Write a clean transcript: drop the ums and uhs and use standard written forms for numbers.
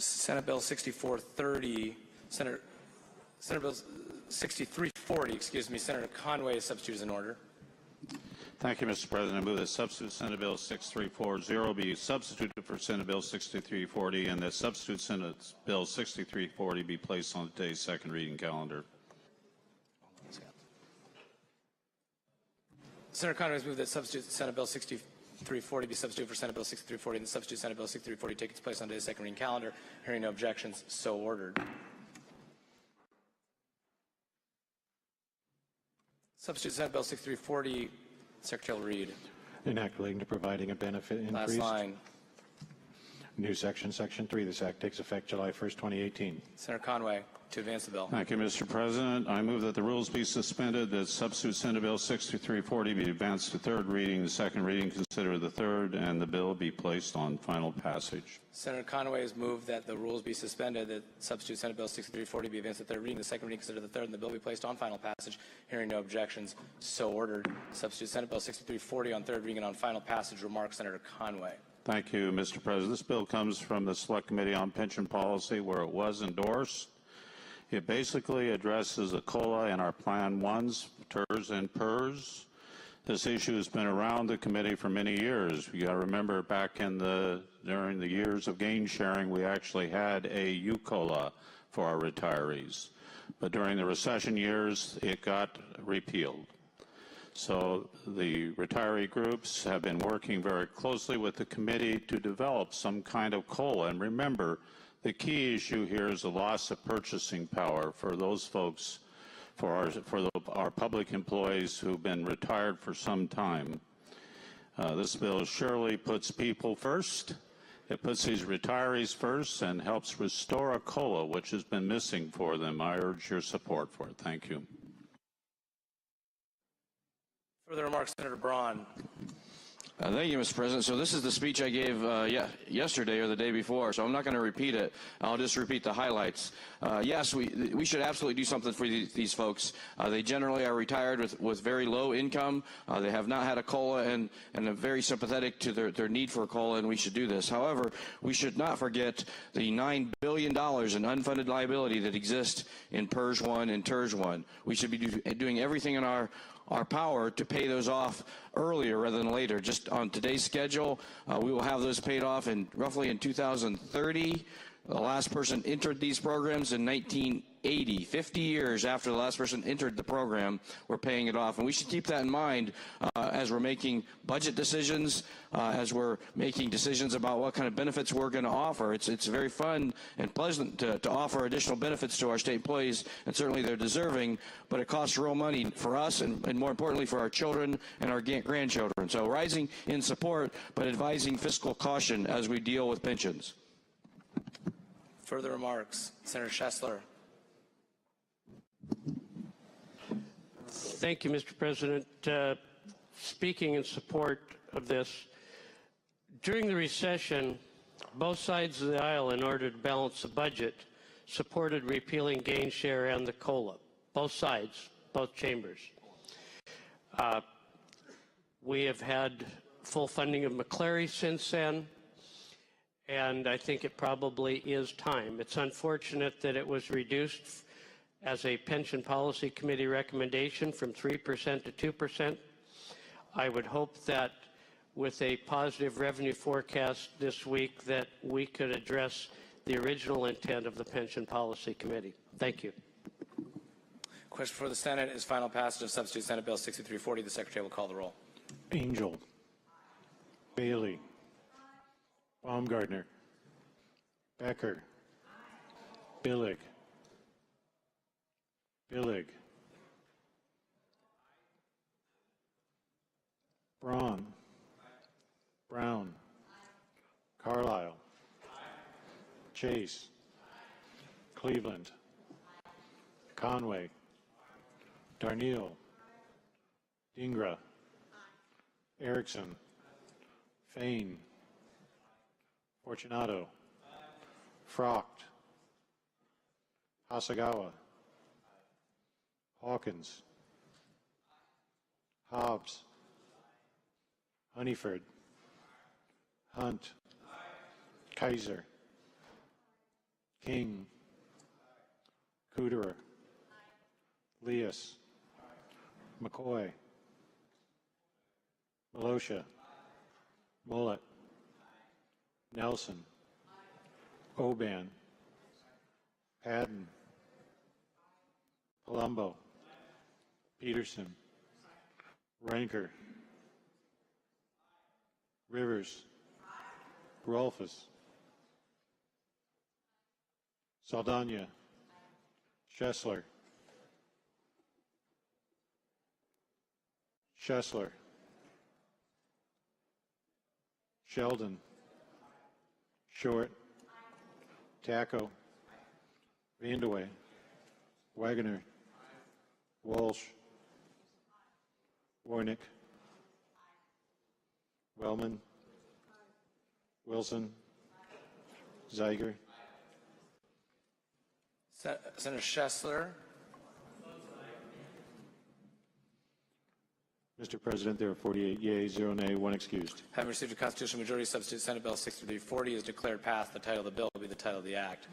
Senate Bill 6430, Senate Bill 6340, excuse me, Senator Conway is substituted as an order. Thank you, Mr. President. I move that substitute Senate Bill 6340 be substituted for Senate Bill 6340 and that substitute Senate Bill 6340 be placed on today's second reading calendar. Senator Conway has moved that substitute Senate Bill 6340 be substituted for Senate Bill 6340 and the substitute Senate Bill 6340 take its place on today's second reading calendar. Hearing no objections, so ordered. Substitute Senate Bill 6340, Secretary will read. Enact relating to providing a benefit increase. Last line. New section, Section 3. This Act takes effect July 1st, 2018. Senator Conway to advance the bill. Thank you, Mr. President. I move that the rules be suspended, that substitute Senate Bill 6340 be advanced to third reading, the second reading consider the third, and the bill be placed on final passage. Senator Conway has moved that the rules be suspended, that substitute Senate Bill 6340 be advanced to third reading, the second reading consider the third, and the bill be placed on final passage. Hearing no objections, so ordered. Substitute Senate Bill 6340 on third reading and on final passage. Remarks, Senator Conway. Thank you, Mr. President. This bill comes from the Select Committee on Pension Policy, where it was endorsed. It basically addresses the COLA in our Plan 1s, TRS and PERS. This issue has been around the committee for many years. You got to remember back during the years of gain sharing, we actually had a UCOLA for our retirees. But during the recession years, it got repealed. So the retiree groups have been working very closely with the committee to develop some kind of COLA. And remember, the key issue here is the loss of purchasing power for those folks, for our public employees who've been retired for some time. This bill surely puts people first. It puts these retirees first and helps restore a COLA, which has been missing for them. I urge your support for it. Thank you. Further remarks, Senator Braun. Thank you, Mr. President. So this is the speech I gave yesterday or the day before, so I'm not going to repeat it. I'll just repeat the highlights. Yes, we should absolutely do something for these folks. They generally are retired with very low income. They have not had a COLA and are very sympathetic to their need for a COLA, and we should do this. However, we should not forget the $9 billion in unfunded liability that exists in PERS 1 and TRS 1. We should be doing everything in our power to pay those off earlier rather than later. Just on today's schedule, we will have those paid off roughly in 2030. The last person entered these programs in 1980. 50 years after the last person entered the program, we're paying it off. And we should keep that in mind as we're making budget decisions, as we're making decisions about what kind of benefits we're going to offer. It's very fun and pleasant to offer additional benefits to our state employees, and certainly they're deserving, but it costs real money for us and more importantly for our children and our grandchildren. So rising in support, but advising fiscal caution as we deal with pensions. Further remarks, Senator Schessler. Thank you, Mr. President. Speaking in support of this, during the recession, both sides of the aisle, in order to balance the budget, supported repealing gain share and the COLA. Both sides, both chambers. We have had full funding of McCleary since then, and I think it probably is time. It's unfortunate that it was reduced as a Pension Policy Committee recommendation from 3% to 2%. I would hope that with a positive revenue forecast this week that we could address the original intent of the Pension Policy Committee. Thank you. Question for the Senate is final passage of substitute Senate Bill 6340. The Secretary will call the roll. Angel. Bailey. Baumgartner. Becker. Billig. Billig. Braun. Brown. Carlisle. Chase. Cleveland. Conway. Darneal. Dingra. Erickson. Fain. Fortunato. Frocht. Hasagawa. Hawkins. Hobbs. Honeyford. Hunt. Kaiser. King, Kuderer, Leas, McCoy, Malosha, Mullet, Nelson, Oban, Padden, Palumbo, Peterson, Ranker, Rivers, Rolfus, Saldana, Schessler, Sheldon, Short, Taco, Vandewey, Wagoner, Walsh, Warnick, Wellman, Wilson, Zeiger, Senator Schessler. Mr. President, there are 48 yeas, 0 nay, 1 excused. Having received a constitutional majority, substitute Senate Bill 6340 is declared passed. The title of the bill will be the title of the act.